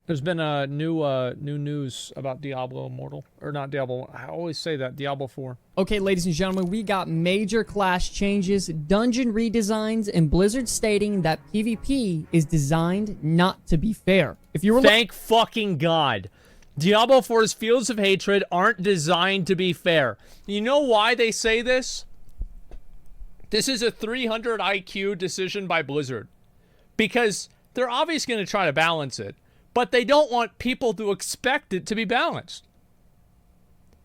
There's been a new news about Diablo Immortal. Or not Diablo. I always say that. Diablo 4. Okay, ladies and gentlemen, we got major class changes, dungeon redesigns, and Blizzard stating that PvP is designed not to be fair. If you were Thank fucking God. Diablo 4's Fields of Hatred aren't designed to be fair. You know why they say this? This is a 300 IQ decision by Blizzard. Because they're obviously going to try to balance it. But they don't want people to expect it to be balanced.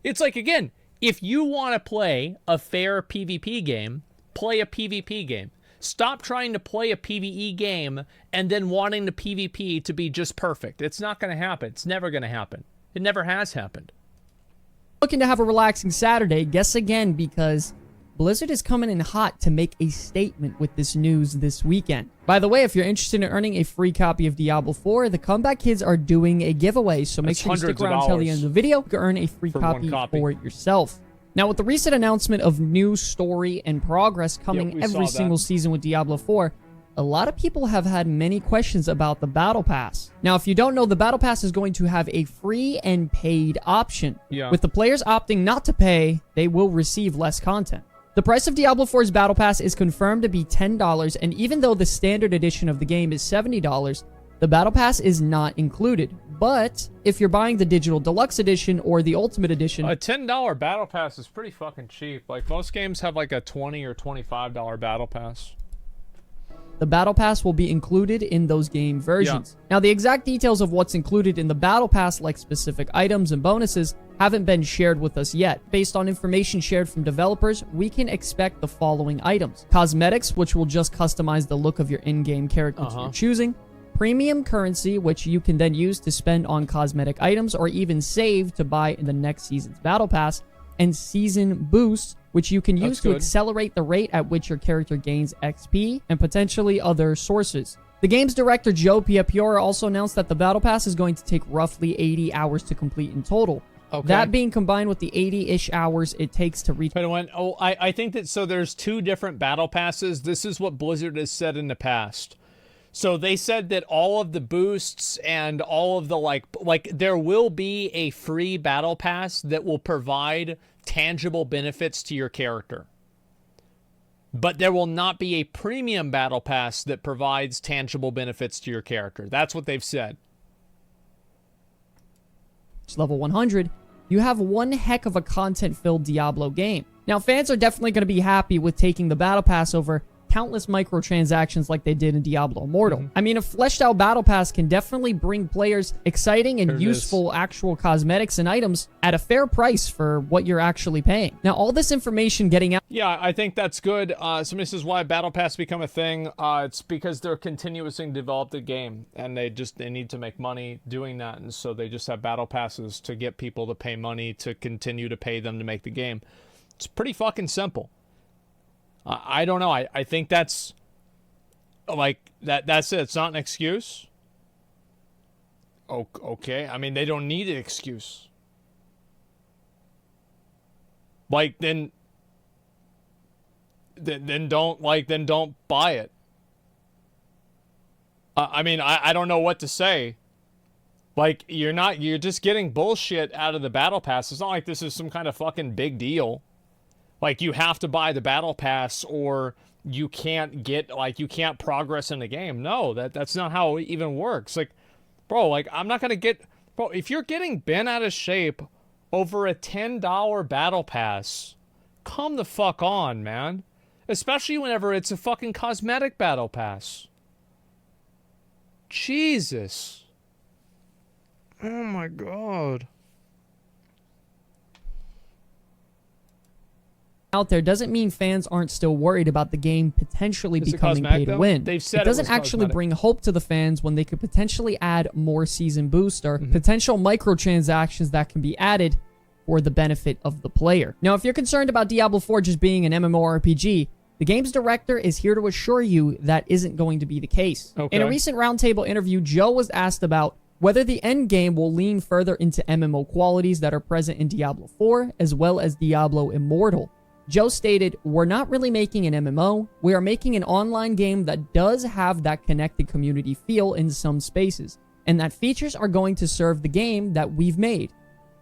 It's like, again, if you want to play a fair PvP game, play a PvP game. Stop trying to play a PvE game and then wanting the PvP to be just perfect. It's not going to happen. It's never going to happen. It never has happened. looking to have a relaxing Saturday, guess again, because Blizzard is coming in hot to make a statement with this news this weekend. By the way, if you're interested in earning a free copy of Diablo 4, the Comeback Kids are doing a giveaway, so make sure you stick around until the end of the video to earn a free copy for yourself. Now, with the recent announcement of new story and progress coming every single season with Diablo 4, a lot of people have had many questions about the Battle Pass. Now, if you don't know, the Battle Pass is going to have a free and paid option. With the players opting not to pay, they will receive less content. The price of Diablo 4's Battle Pass is confirmed to be $10, and even though the standard edition of the game is $70, the Battle Pass is not included. But if you're buying the Digital Deluxe Edition or the Ultimate Edition... A $10 Battle Pass is pretty fucking cheap. Like, most games have like a $20 or $25 Battle Pass. The Battle Pass will be included in those game versions. Now, the exact details of what's included in the Battle Pass, like specific items and bonuses, haven't been shared with us yet. Based on information shared from developers, we can expect the following items. Cosmetics, which will just customize the look of your in-game character to your choosing. Premium currency, which you can then use to spend on cosmetic items or even save to buy in the next season's Battle Pass. And season boosts, which you can use to accelerate the rate at which your character gains XP and potentially other sources. The game's director, Joe Piapiora, also announced that the Battle Pass is going to take roughly 80 hours to complete in total. That being combined with the 80-ish hours it takes to reach... I think that, so there's two different Battle Passes. This is what Blizzard has said in the past. So they said that all of the boosts and all of the, like there will be a free Battle Pass that will provide tangible benefits to your character. But there will not be a premium Battle Pass that provides tangible benefits to your character. That's what they've said. Level 100, you have one heck of a content-filled Diablo game. Now, fans are definitely going to be happy with taking the Battle Pass over countless microtransactions like they did in Diablo Immortal. I mean, a fleshed out Battle Pass can definitely bring players exciting and useful actual cosmetics and items at a fair price for what you're actually paying. Now, all this information getting out... Yeah, I think that's good. Somebody says, why Battle Pass become a thing? It's because they're continuously develop the game, and they need to make money doing that, and so they just have Battle Passes to get people to pay money to continue to pay them to make the game. It's pretty fucking simple. I don't know. I think that's like that's it. It's not an excuse. Okay. I mean, they don't need an excuse. Like then don't buy it. I mean, I don't know what to say. Like, you're just getting bullshit out of the Battle Pass. It's not like this is some kind of fucking big deal. Like, you have to buy the Battle Pass or you can't you can't progress in the game. No, that's not how it even works. Like, bro, like, I'm not going to bro, if you're getting bent out of shape over a $10 Battle Pass, come the fuck on, man. Especially whenever it's a fucking cosmetic Battle Pass. Jesus. Oh my God. Out there doesn't mean fans aren't still worried about the game potentially becoming pay to win. They've said it doesn't actually bring hope to the fans when they could potentially add more season boost or potential microtransactions that can be added for the benefit of the player. Now, if you're concerned about Diablo 4 just being an MMORPG, the game's director is here to assure you that isn't going to be the case. In a recent roundtable interview, Joe was asked about whether the end game will lean further into MMO qualities that are present in Diablo 4 as well as Diablo Immortal. Joe stated, "We're not really making an MMO. We are making an online game that does have that connected community feel in some spaces. and that features are going to serve the game that we've made.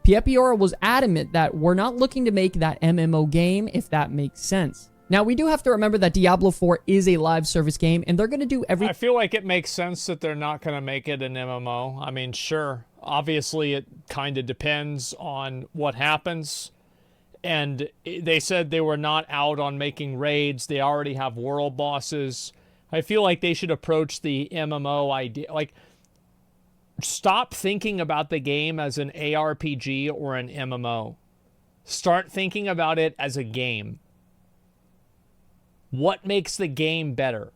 Piepiora was adamant that we're not looking to make that MMO game, if that makes sense. Now, we do have to remember that Diablo 4 is a live service game, and they're going to do everything. I feel like it makes sense that they're not going to make it an MMO. I mean, sure. Obviously, it kind of depends on what happens. And they said they were not out on making raids. They already have world bosses. I feel like they should approach the MMO idea. Like, stop thinking about the game as an ARPG or an MMO. Start thinking about it as a game. What makes the game better?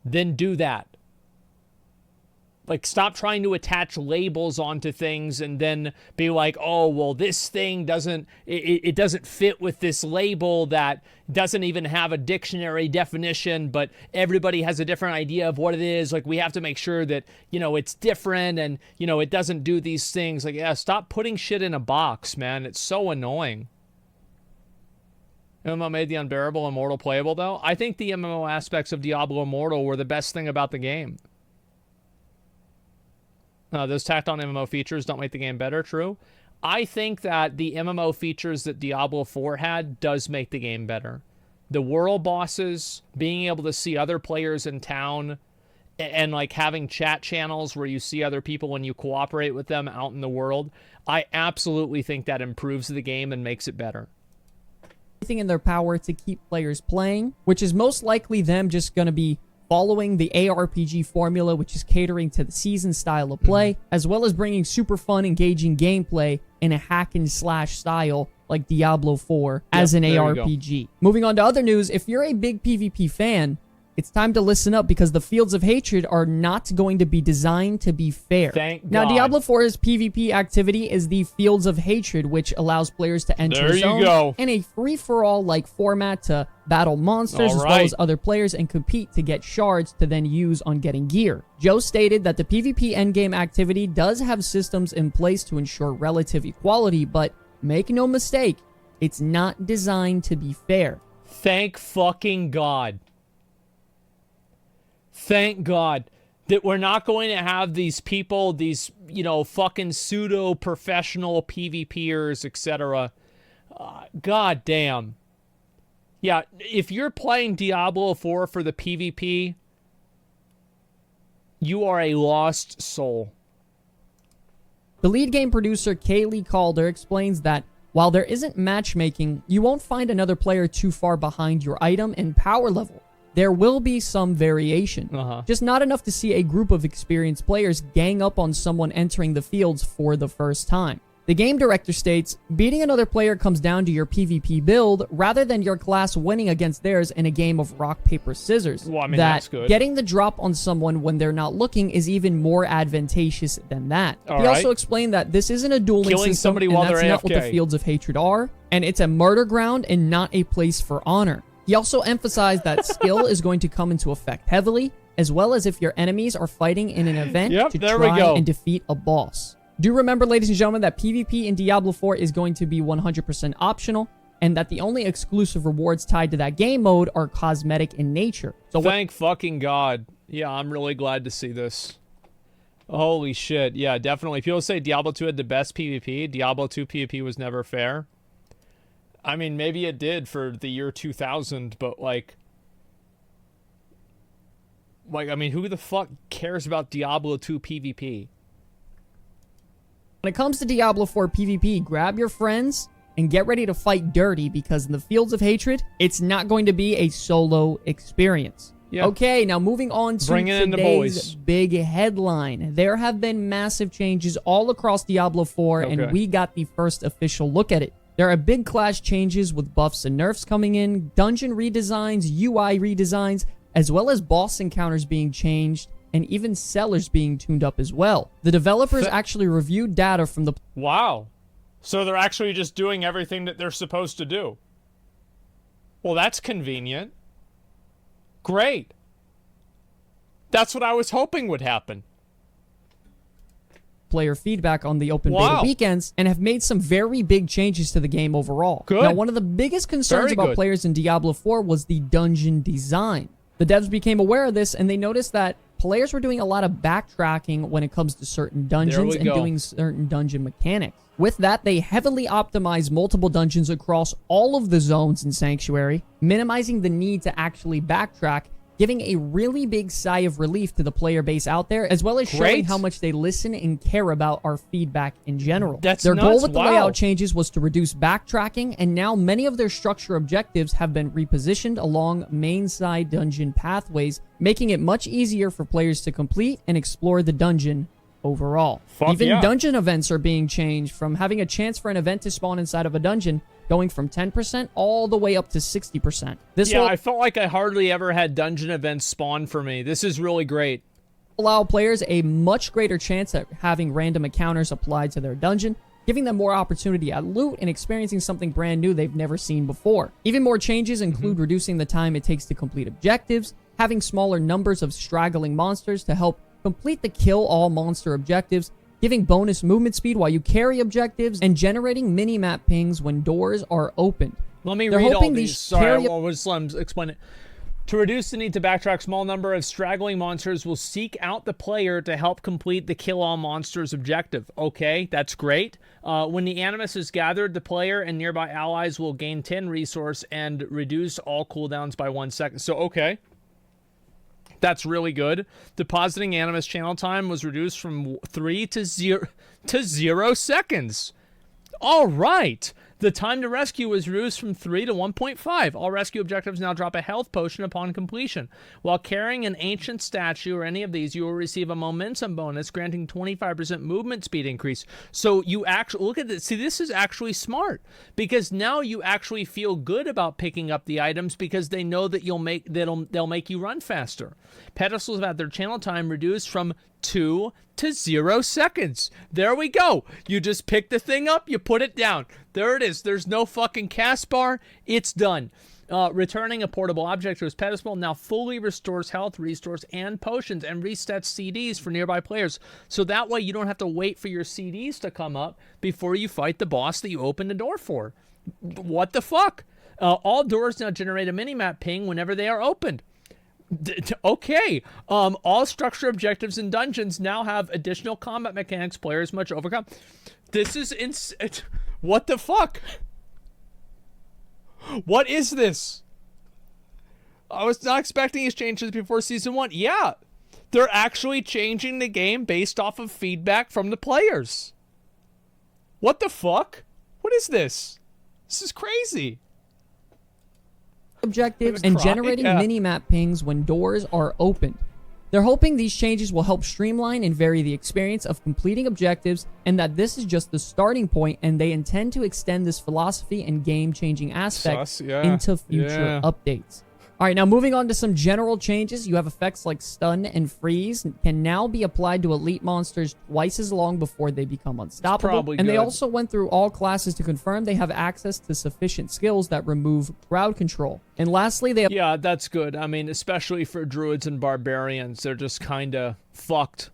Then do that. Like, stop trying to attach labels onto things and then be like, oh, well, this thing doesn't, it doesn't fit with this label that doesn't even have a dictionary definition, but everybody has a different idea of what it is. Like, we have to make sure that, you know, it's different and, you know, it doesn't do these things. Like, yeah, stop putting shit in a box, man. It's so annoying. MMO made the unbearable Immortal playable, though. I think the MMO aspects of Diablo Immortal were the best thing about the game. Those tacked on MMO features don't make the game better, true. I think that the MMO features that Diablo 4 had does make the game better. The world bosses, being able to see other players in town, and like having chat channels where you see other people when you cooperate with them out in the world, I absolutely think that improves the game and makes it better. In their power to keep players playing, which is most likely them just going to be following the ARPG formula, which is catering to the season style of play, as well as bringing super fun, engaging gameplay in a hack and slash style like Diablo 4 as an ARPG. Moving on to other news, if you're a big PvP fan, it's time to listen up because the Fields of Hatred are not going to be designed to be fair. Thank God. Now, Diablo 4's PvP activity is the Fields of Hatred, which allows players to enter zone in a free-for-all like format to battle monsters as well as other players and compete to get shards to then use on getting gear. Joe stated that the PvP endgame activity does have systems in place to ensure relative equality, but make no mistake, it's not designed to be fair. Thank fucking God. Thank God that we're not going to have these people, these, you know, fucking pseudo-professional PvPers, etc. God damn. Yeah, if you're playing Diablo 4 for the PvP, you are a lost soul. The lead game producer, Kaylee Calder, explains that while there isn't matchmaking, you won't find another player too far behind your item and power level. There will be some variation, just not enough to see a group of experienced players gang up on someone entering the fields for the first time. The game director states, beating another player comes down to your PvP build rather than your class winning against theirs in a game of rock, paper, scissors. Well, I mean, that's good. Getting the drop on someone when they're not looking is even more advantageous than that. He also explained that this isn't a dueling system, and that's not what the Fields of Hatred are, and it's a murder ground and not a place for honor. He also emphasized that skill is going to come into effect heavily, as well as if your enemies are fighting in an event to try and defeat a boss. Do remember, ladies and gentlemen, that PvP in Diablo 4 is going to be 100% optional, and that the only exclusive rewards tied to that game mode are cosmetic in nature. So thank fucking God. Yeah, I'm really glad to see this. Holy shit. Yeah, definitely. People say Diablo 2 had the best PvP. Diablo 2 PvP was never fair. I mean, maybe it did for the year 2000, but like, I mean, who the fuck cares about Diablo 2 PvP? When it comes to Diablo 4 PvP, grab your friends and get ready to fight dirty, because in the Fields of Hatred, it's not going to be a solo experience. Yeah. Okay, now moving on to today's big headline. There have been massive changes all across Diablo 4, and we got the first official look at it. There are big class changes with buffs and nerfs coming in, dungeon redesigns, UI redesigns, as well as boss encounters being changed, and even sellers being tuned up as well. The developers actually reviewed data from the... Wow. So they're actually just doing everything that they're supposed to do. Well, that's convenient. Great. That's what I was hoping would happen. Player feedback on the open beta weekends and have made some very big changes to the game overall. Good. Now, one of the biggest concerns about players in Diablo 4 was the dungeon design. The devs became aware of this, and they noticed that players were doing a lot of backtracking when it comes to certain dungeons and doing certain dungeon mechanics. With that, they heavily optimized multiple dungeons across all of the zones in Sanctuary, minimizing the need to actually backtrack, giving a really big sigh of relief to the player base out there, as well as showing how much they listen and care about our feedback in general. Their goal with the layout changes was to reduce backtracking, and now many of their structure objectives have been repositioned along main side dungeon pathways, making it much easier for players to complete and explore the dungeon overall. Even dungeon events are being changed from having a chance for an event to spawn inside of a dungeon, going from 10% all the way up to 60%. I felt like I hardly ever had dungeon events spawn for me. This is really great. Allow players a much greater chance at having random encounters applied to their dungeon, giving them more opportunity at loot and experiencing something brand new they've never seen before. Even more changes include reducing the time it takes to complete objectives, having smaller numbers of straggling monsters to help complete the kill all monster objectives, giving bonus movement speed while you carry objectives, and generating mini-map pings when doors are opened. Let me read all these. Sorry, I'll just explain it. To reduce the need to backtrack, small number of straggling monsters will seek out the player to help complete the kill all monsters objective. Okay, that's great. When the animus is gathered, the player and nearby allies will gain 10 resource and reduce all cooldowns by 1 second. So, okay. That's really good. Depositing animus channel time was reduced from 3 to 0 seconds. All right. The time to rescue was reduced from 3 to 1.5. All rescue objectives now drop a health potion upon completion. While carrying an ancient statue or any of these, you will receive a momentum bonus granting 25% movement speed increase. So you actually, look at this. See, this is actually smart because now you actually feel good about picking up the items because they know that they'll make you run faster. Pedestals have had their channel time reduced from 2 to 0 seconds. There we go. You just pick the thing up, you put it down. There it is. There's no fucking cast bar. It's done. Returning a portable object to its pedestal now fully restores health, restores, and potions, and resets CDs for nearby players. So that way you don't have to wait for your CDs to come up before you fight the boss that you opened the door for. What the fuck? All doors now generate a minimap ping whenever they are opened. Okay. All structure objectives and dungeons now have additional combat mechanics players must overcome. This is what the fuck? What is this? I was not expecting these changes before Season 1. Yeah. They're actually changing the game based off of feedback from the players. What the fuck? What is this? This is crazy. Objectives and generating mini-map pings when doors are opened. They're hoping these changes will help streamline and vary the experience of completing objectives, and that this is just the starting point, and they intend to extend this philosophy and game-changing aspect into future updates. All right, now moving on to some general changes. You have effects like stun and freeze can now be applied to elite monsters twice as long before they become unstoppable. And they also went through all classes to confirm they have access to sufficient skills that remove crowd control. And lastly, they have... Yeah, that's good. I mean, especially for druids and barbarians, they're just kind of fucked.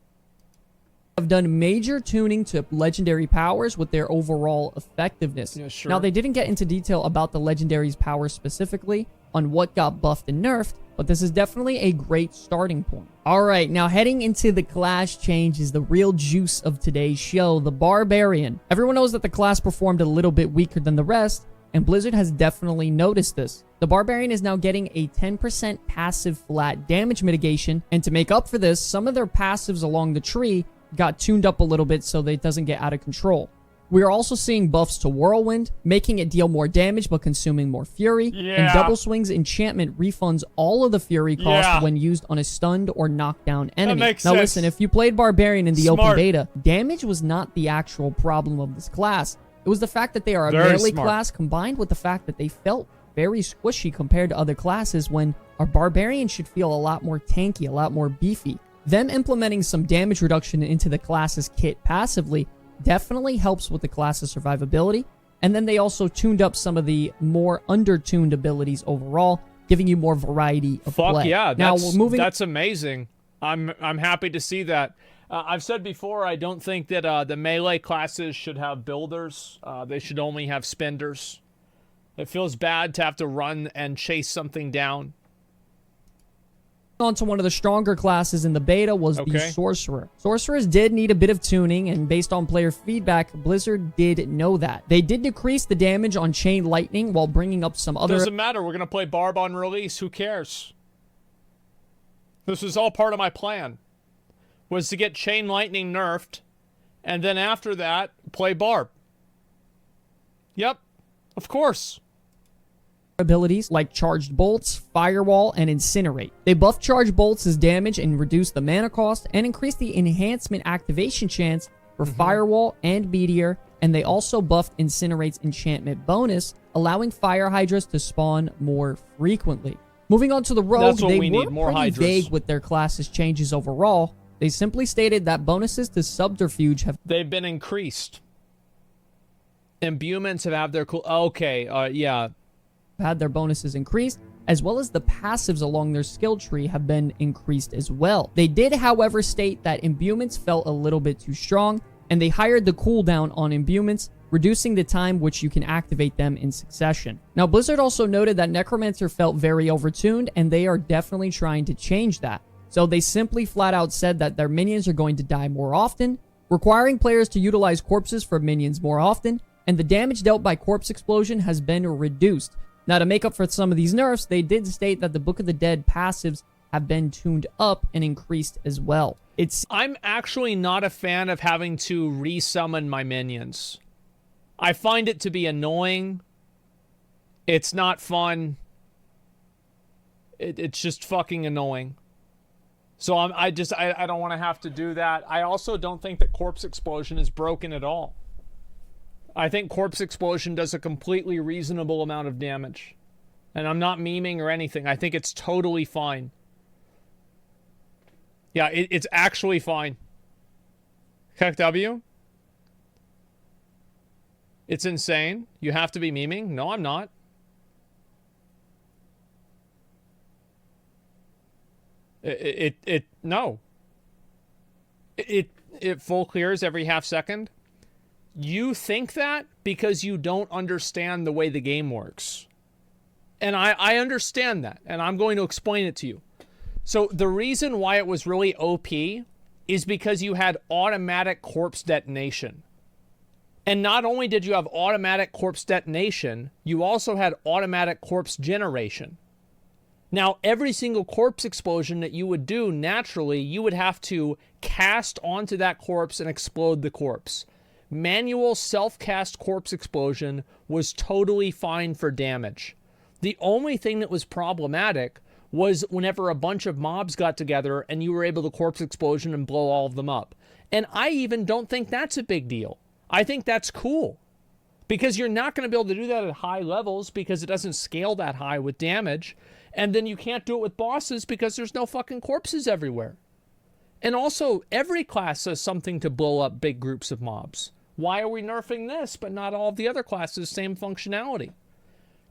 Have done major tuning to legendary powers with their overall effectiveness. Yeah, sure. Now, they didn't get into detail about the legendary's powers specifically on what got buffed and nerfed, but this is definitely a great starting point. All right, now heading into the class changes, the real juice of today's show, the Barbarian. Everyone knows that the class performed a little bit weaker than the rest, and Blizzard has definitely noticed this. The Barbarian is now getting a 10% passive flat damage mitigation, and to make up for this, some of their passives along the tree got tuned up a little bit so that it doesn't get out of control. We are also seeing buffs to Whirlwind, making it deal more damage but consuming more Fury, and Double Swing's enchantment refunds all of the Fury cost when used on a stunned or knocked down enemy. Now listen, if you played Barbarian in the open beta, damage was not the actual problem of this class. It was the fact that they are a melee class combined with the fact that they felt very squishy compared to other classes when our Barbarian should feel a lot more tanky, a lot more beefy. Them implementing some damage reduction into the class's kit passively definitely helps with the class's survivability, and then they also tuned up some of the more under-tuned abilities overall, giving you more variety of play. Fuck yeah, that's amazing. I'm happy to see that. I've said before, I don't think that the melee classes should have builders. They should only have spenders. It feels bad to have to run and chase something down. On to one of the stronger classes in the beta was the Okay. Sorcerer. Sorcerers did need a bit of tuning, and based on player feedback, Blizzard did know that. They did decrease the damage on Chain Lightning while bringing up some other... Doesn't matter. We're going to play Barb on release. Who cares? This was all part of my plan. Was to get Chain Lightning nerfed, and then after that, play Barb. Yep. Of course. abilities like Charged Bolts, Firewall, and Incinerate. They buffed Charged Bolts' as damage and reduced the mana cost, and increased the enhancement activation chance for Firewall and Meteor, and they also buffed Incinerate's enchantment bonus, allowing Fire Hydras to spawn more frequently. Moving on to the Rogue, That's what they we were need, more pretty Hydras. vague with their class's changes overall. They simply stated that bonuses to Subterfuge have They've been increased. Imbuements have had their cool... Okay, yeah. had their bonuses increased, as well as the passives along their skill tree have been increased as well. They did, however, state that imbuements felt a little bit too strong, and they hired the cooldown on imbuements, reducing the time which you can activate them in succession. Now, Blizzard also noted that Necromancer felt very overtuned, and they are definitely trying to change that. So they simply flat out said that their minions are going to die more often, requiring players to utilize corpses for minions more often, and the damage dealt by corpse explosion has been reduced. Now, to make up for some of these nerfs, they did state that the Book of the Dead passives have been tuned up and increased as well. I'm actually not a fan of having to resummon my minions. I find it to be annoying. It's not fun. It's just fucking annoying. So I don't want to have to do that. I also don't think that Corpse Explosion is broken at all. I think Corpse Explosion does a completely reasonable amount of damage. And I'm not memeing or anything. I think it's totally fine. Yeah, it's actually fine. CatDany? It's insane. You have to be memeing? No, I'm not. No. It full clears every half second. You think that because you don't understand the way the game works. And I understand that, and I'm going to explain it to you. So the reason why it was really OP is because you had automatic corpse detonation. And not only did you have automatic corpse detonation, you also had automatic corpse generation. Now, every single corpse explosion that you would do, naturally, you would have to cast onto that corpse and explode the corpse. Manual self-cast corpse explosion was totally fine for damage. The only thing that was problematic was whenever a bunch of mobs got together and you were able to corpse explosion and blow all of them up. And I even don't think that's a big deal. I think that's cool. Because you're not going to be able to do that at high levels because it doesn't scale that high with damage. And then you can't do it with bosses because there's no fucking corpses everywhere. And also, every class does something to blow up big groups of mobs. Why are we nerfing this, but not all of the other classes, same functionality?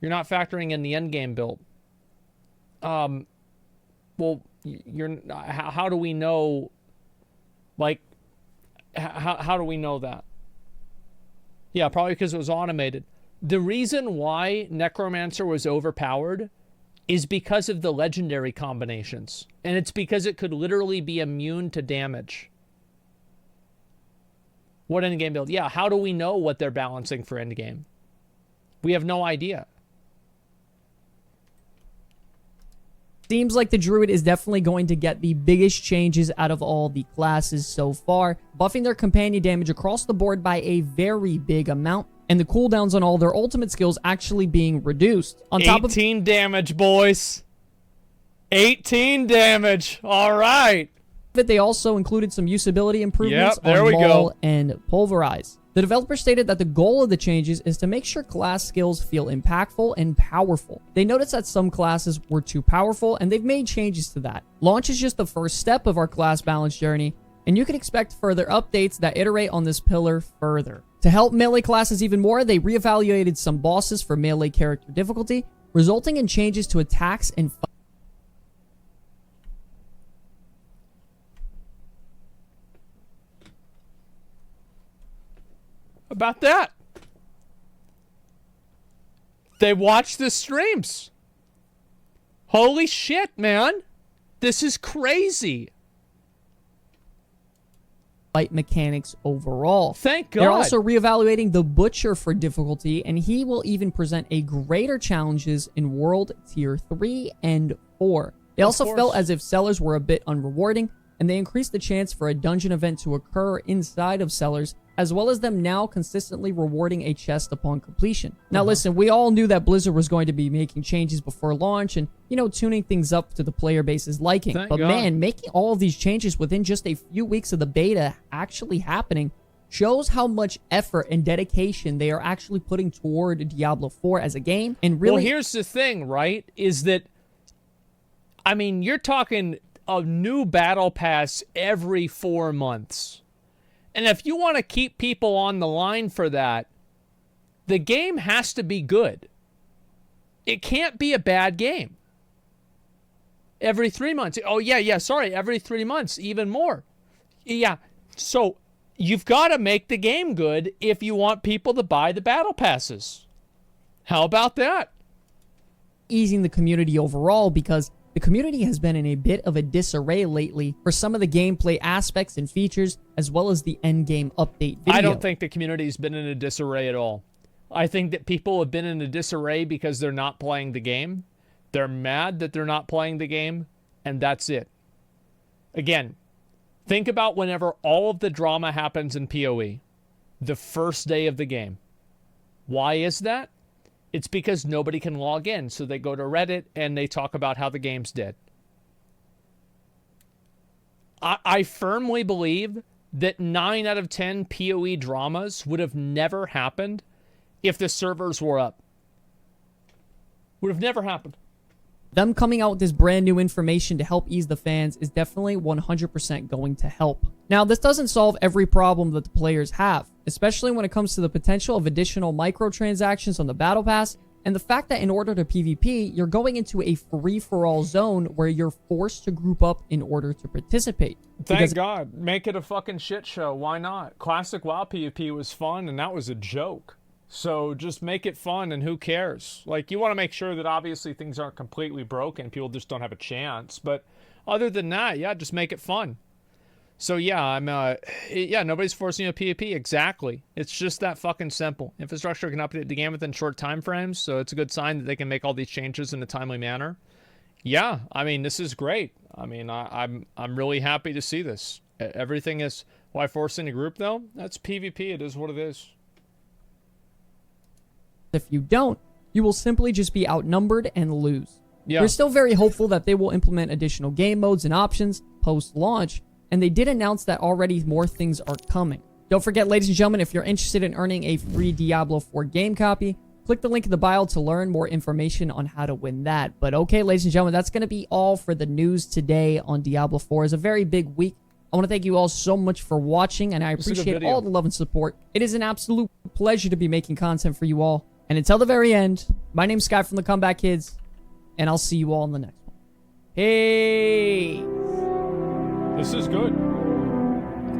You're not factoring in the endgame build. Well, how do we know, like, how do we know that? Yeah, probably because it was automated. The reason why Necromancer was overpowered is because of the legendary combinations. And it's because it could literally be immune to damage. What endgame build? Yeah, how do we know what they're balancing for endgame? We have no idea. Seems like the Druid is definitely going to get the biggest changes out of all the classes so far, buffing their companion damage across the board by a very big amount, and the cooldowns on all their ultimate skills actually being reduced. On top of 18 damage, boys. 18 damage. All right. it, they also included some usability improvements Yep, there on we Maul go. and Pulverize. The developer stated that the goal of the changes is to make sure class skills feel impactful and powerful. They noticed that some classes were too powerful, and they've made changes to that. Launch is just the first step of our class balance journey, and you can expect further updates that iterate on this pillar further. To help melee classes even more, they reevaluated some bosses for melee character difficulty, resulting in changes to attacks and About that. They watch the streams. Holy shit, man. This is crazy. Fight mechanics overall. Thank God. They're also reevaluating the Butcher for difficulty, and he will even present a greater challenges in World Tier 3 and 4. They also felt as if Cellars were a bit unrewarding, and they increased the chance for a dungeon event to occur inside of Cellars, as well as them now consistently rewarding a chest upon completion. Now listen, we all knew that Blizzard was going to be making changes before launch and, you know, tuning things up to the player base's liking. Thank but God. man, making all of these changes within just a few weeks of the beta actually happening shows how much effort and dedication they are actually putting toward Diablo 4 as a game. And really, well, here's the thing, right? Is that, I mean, you're talking a new battle pass every 4 months. And if you want to keep people on the line for that, the game has to be good. It can't be a bad game. Every 3 months. Oh, yeah, sorry. Every 3 months, even more. Yeah. So you've got to make the game good if you want people to buy the battle passes. How about that? easing the community overall, because the community has been in a bit of a disarray lately for some of the gameplay aspects and features, as well as the endgame update video. I don't think the community's been in a disarray at all. I think that people have been in a disarray because they're not playing the game. They're mad that they're not playing the game, and that's it. Again, think about whenever all of the drama happens in PoE, the first day of the game. Why is that? It's because nobody can log in, so they go to Reddit and they talk about how the game's dead. I firmly believe that 9 out of 10 PoE dramas would have never happened if the servers were up. Would have never happened. Them coming out with this brand new information to help ease the fans is definitely 100% going to help. Now, this doesn't solve every problem that the players have, especially when it comes to the potential of additional microtransactions on the Battle Pass, and the fact that in order to PvP, you're going into a free-for-all zone where you're forced to group up in order to participate. Thank God. Make it a fucking shit show. Why not? Classic WoW PvP was fun, and that was a joke. So just make it fun, and who cares? Like, you want to make sure that obviously things aren't completely broken. People just don't have a chance. But other than that, yeah, just make it fun. So yeah, nobody's forcing you to PvP. Exactly. It's just that fucking simple. Infrastructure can update the game within short time frames, so it's a good sign that they can make all these changes in a timely manner. Yeah, I mean, this is great. I mean, I'm really happy to see this. Everything is... Why forcing a group, though? That's PvP. It is what it is. If you don't, you will simply just be outnumbered and lose. Yeah. We're still very hopeful that they will implement additional game modes and options post-launch, and they did announce that already more things are coming. Don't forget, ladies and gentlemen, if you're interested in earning a free Diablo 4 game copy, click the link in the bio to learn more information on how to win that. But okay, ladies and gentlemen, that's going to be all for the news today on Diablo 4. It's a very big week. I want to thank you all so much for watching, and I appreciate all the love and support. It is an absolute pleasure to be making content for you all. And until the very end, my name's Sky from the Comeback Kids, and I'll see you all in the next one. Hey! This is good.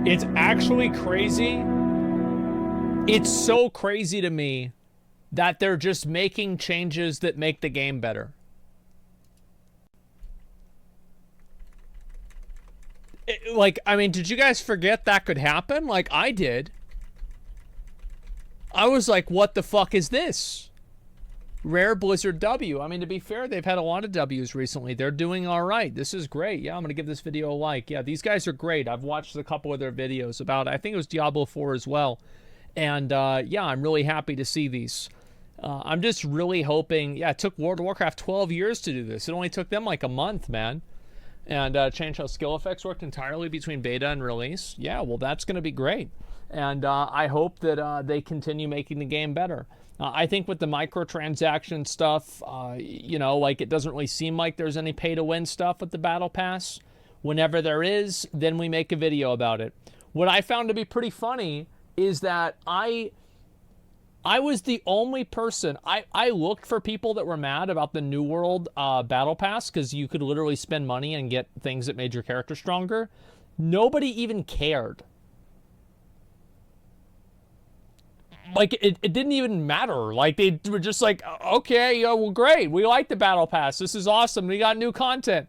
It's actually crazy. It's so crazy to me that they're just making changes that make the game better. I mean, did you guys forget that could happen? Like, I did. I was like, what the fuck is this? Rare Blizzard W. I mean, to be fair, they've had a lot of W's recently. They're doing all right. This is great. Yeah, I'm going to give this video a like. Yeah, these guys are great. I've watched a couple of their videos about, I think it was Diablo 4 as well. And, yeah, I'm really happy to see these. I'm just really hoping... Yeah, it took World of Warcraft 12 years to do this. It only took them like a month, man. And change how skill effects worked entirely between beta and release. Yeah, well, that's going to be great. And I hope that they continue making the game better. I think with the microtransaction stuff, you know, like, it doesn't really seem like there's any pay-to-win stuff with the Battle Pass. Whenever there is, then we make a video about it. What I found to be pretty funny is that I was the only person... I looked for people that were mad about the New World Battle Pass, because you could literally spend money and get things that made your character stronger. Nobody even cared. Like, it didn't even matter. Like, they were just like, okay, yeah, well, great. We like the Battle Pass. This is awesome. We got new content.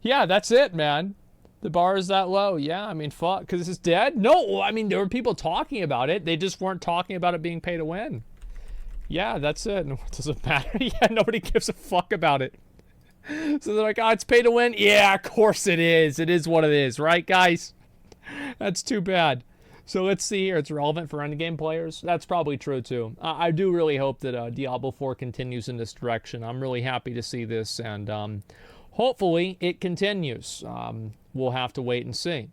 Yeah, that's it, man. The bar is that low. Yeah, I mean, fuck, because it's dead? No, I mean, there were people talking about it. They just weren't talking about it being pay to win. Yeah, that's it. No, does it matter? Yeah, nobody gives a fuck about it. So they're like, oh, it's pay to win? Yeah, of course it is. It is what it is, right, guys? That's too bad. So let's see here. It's relevant for endgame players. That's probably true, too. I do really hope that Diablo 4 continues in this direction. I'm really happy to see this, and hopefully it continues. We'll have to wait and see.